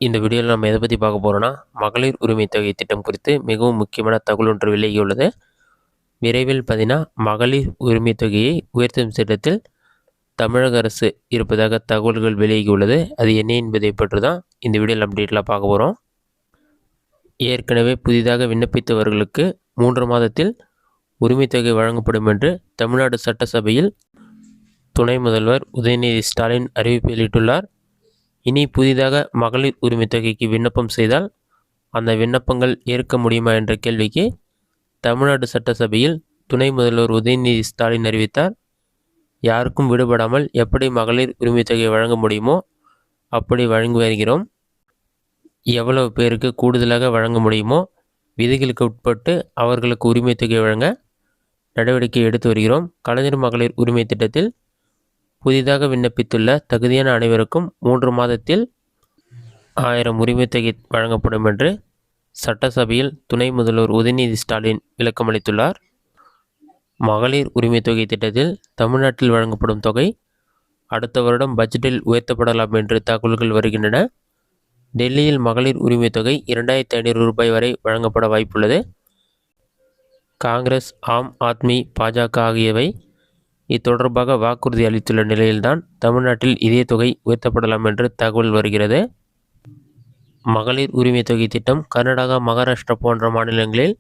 இந்த வீடியோவில் நம்ம எதை பற்றி பார்க்க போகிறோன்னா மகளிர் உரிமை தொகை திட்டம் குறித்து மிகவும் முக்கியமான தகவல் ஒன்று வெளியாகியுள்ளது. விரைவில் பார்த்தீங்கன்னா மகளிர் உரிமை தொகையை உயர்த்தும் திட்டத்தில் தமிழக அரசு இருப்பதாக தகவல்கள் வெளியாகியுள்ளது. அது என்ன என்பதை பற்றி தான் இந்த வீடியோவில் அப்டேட்டில் பார்க்க போகிறோம். ஏற்கனவே புதிதாக விண்ணப்பித்தவர்களுக்கு 3 மாதத்தில் உரிமை தொகை வழங்கப்படும் என்று தமிழ்நாடு சட்டசபையில் துணை முதல்வர் உதயநிதி ஸ்டாலின் அறிவிப்பு வெளியிட்டுள்ளார். இனி புதிதாக மகளிர் உரிமை தொகைக்கு விண்ணப்பம் செய்தால் அந்த விண்ணப்பங்கள் ஏற்க முடியுமா என்ற கேள்விக்கு தமிழ்நாடு சட்டசபையில் துணை முதல்வர் உதயநிதி ஸ்டாலின் அறிவித்தார். யாருக்கும் விடுபடாமல் எப்படி மகளிர் உரிமை தொகை வழங்க முடியுமோ அப்படி வழங்கி வருகிறோம். எவ்வளவு பேருக்கு கூடுதலாக வழங்க முடியுமோ விதிகளுக்கு உட்பட்டு அவர்களுக்கு உரிமை தொகை வழங்க நடவடிக்கை எடுத்து வருகிறோம். கலைஞர் மகளிர் உரிமை திட்டத்தில் புதிதாக விண்ணப்பித்துள்ள தகுதியான அனைவருக்கும் 3 மாதத்தில் 1000 உரிமை தொகை வழங்கப்படும் என்று சட்டசபையில் துணை முதல்வர் உதயநிதி ஸ்டாலின் விளக்கமளித்துள்ளார். மகளிர் உரிமை தொகை திட்டத்தில் தமிழ்நாட்டில் வழங்கப்படும் தொகை அடுத்த வருடம் பட்ஜெட்டில் உயர்த்தப்படலாம் என்று தகவல்கள் வருகின்றன. டெல்லியில் மகளிர் உரிமை தொகை 2500 ரூபாய் வரை வழங்கப்பட வாய்ப்புள்ளது. காங்கிரஸ், ஆம் ஆத்மி, பாஜக ஆகியவை இத்தொடர்பாக வாக்குறுதி அளித்துள்ள நிலையில்தான் தமிழ்நாட்டில் இதே தொகை உயர்த்தப்படலாம் என்று தகவல் வருகிறது. மகளிர் உரிமை தொகை திட்டம் கர்நாடகா, மகாராஷ்டிரா போன்ற மாநிலங்களில்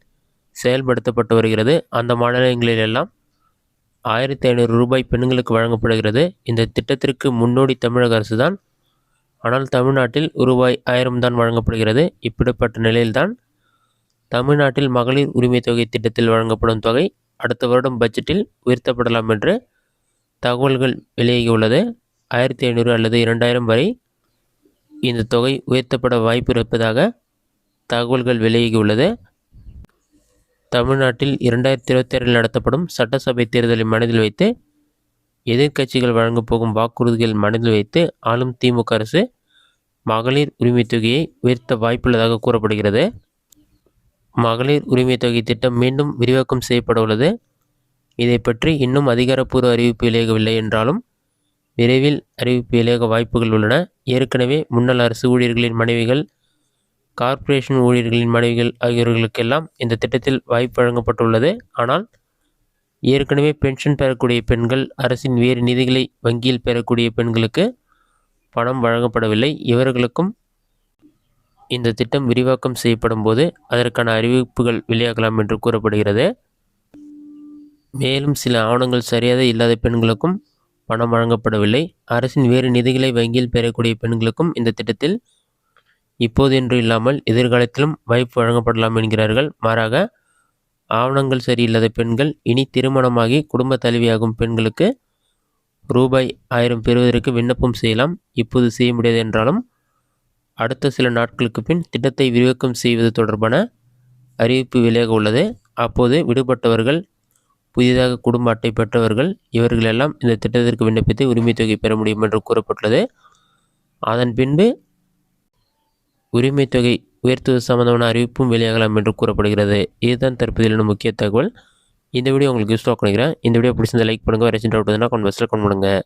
செயல்படுத்தப்பட்டு வருகிறது. அந்த மாநிலங்களில் எல்லாம் 1500 ரூபாய் பெண்களுக்கு வழங்கப்படுகிறது. இந்த திட்டத்திற்கு முன்னோடி தமிழக அரசு தான். ஆனால் தமிழ்நாட்டில் ரூபாய் 1000 தான் வழங்கப்படுகிறது. இப்படிப்பட்ட நிலையில்தான் தமிழ்நாட்டில் மகளிர் உரிமை தொகை திட்டத்தில் வழங்கப்படும் தொகை அடுத்த வருடம் பட்ஜெட்டில் உயர்த்தப்படலாம் என்று தகவல்கள் வெளியாகியுள்ளது. 1500 அல்லது 2000 வரை இந்த தொகை உயர்த்தப்பட வாய்ப்பு இருப்பதாக தகவல்கள் வெளியாகியுள்ளது. தமிழ்நாட்டில் 2026 நடத்தப்படும் சட்டசபை தேர்தலை மனதில் வைத்து எதிர்க்கட்சிகள் வழங்கப் போகும் வாக்குறுதிகள் மனதில் வைத்து ஆளும் திமுக அரசு மகளிர் உரிமை தொகையை உயர்த்த வாய்ப்புள்ளதாக கூறப்படுகிறது. மகளிர் உரிமை தொகை திட்டம் மீண்டும் விரிவாக்கம் செய்யப்பட உள்ளது. இதை பற்றி இன்னும் அதிகாரப்பூர்வ அறிவிப்பு வெளியாகவில்லை என்றாலும் விரைவில் அறிவிப்பு வெளியாக வாய்ப்புகள் உள்ளன. ஏற்கனவே முன்னாள் அரசு ஊழியர்களின் மனைவிகள், கார்ப்பரேஷன் ஊழியர்களின் மனைவிகள் ஆகியோர்களுக்கெல்லாம் இந்த திட்டத்தில் வாய்ப்பு வழங்கப்பட்டுள்ளது. ஆனால் ஏற்கனவே பென்ஷன் பெறக்கூடிய பெண்கள், அரசின் வேறு நிதிகளை வங்கியில் பெறக்கூடிய பெண்களுக்கு பணம் வழங்கப்படவில்லை. இவர்களுக்கும் இந்த திட்டம் விரிவாக்கம் செய்யப்படும் போது அதற்கான அறிவிப்புகள் வெளியாகலாம் என்று கூறப்படுகிறது. மேலும் சில ஆவணங்கள் சரியாக இல்லாத பெண்களுக்கும் பணம் வழங்கப்படவில்லை. அரசின் வேறு நிதிகளை வங்கியில் பெறக்கூடிய பெண்களுக்கும் இந்த திட்டத்தில் இப்போது என்று இல்லாமல் எதிர்காலத்திலும் வாய்ப்பு வழங்கப்படலாம் என்கிறார்கள். மாறாக ஆவணங்கள் சரியில்லாத பெண்கள் இனி திருமணமாகி குடும்ப தலைவியாகும் பெண்களுக்கு ரூபாய் 1000 பெறுவதற்கு விண்ணப்பம் செய்யலாம். இப்போது செய்ய முடியாது என்றாலும் அடுத்த சில நாட்களுக்கு பின் திட்டத்தை விரிவாக்கம் செய்வது தொடர்பான அறிவிப்பு வெளியாக உள்ளது. அப்போது விடுபட்டவர்கள், புதிதாக குடும்ப அட்டை பெற்றவர்கள் இவர்களெல்லாம் இந்த திட்டத்திற்கு விண்ணப்பித்து உரிமை தொகை பெற முடியும் என்று கூறப்பட்டுள்ளது. அதன் பின்பு உரிமை தொகை உயர்த்துவது சம்பந்தமான அறிவிப்பும் வெளியாகலாம் என்று கூறப்படுகிறது. இதுதான் தற்போதைய முக்கிய தகவல். இந்த வீடியோ உங்களுக்கு யூஸ்ஃபுல்லாக நினைக்கிறேன். இந்த வீடியோ பிடிச்சிருந்தா லைக் பண்ணுங்கள். வேறு டவுட் இருந்தால் கமெண்ட் பாக்ஸில் கமெண்ட் பண்ணுங்கள்.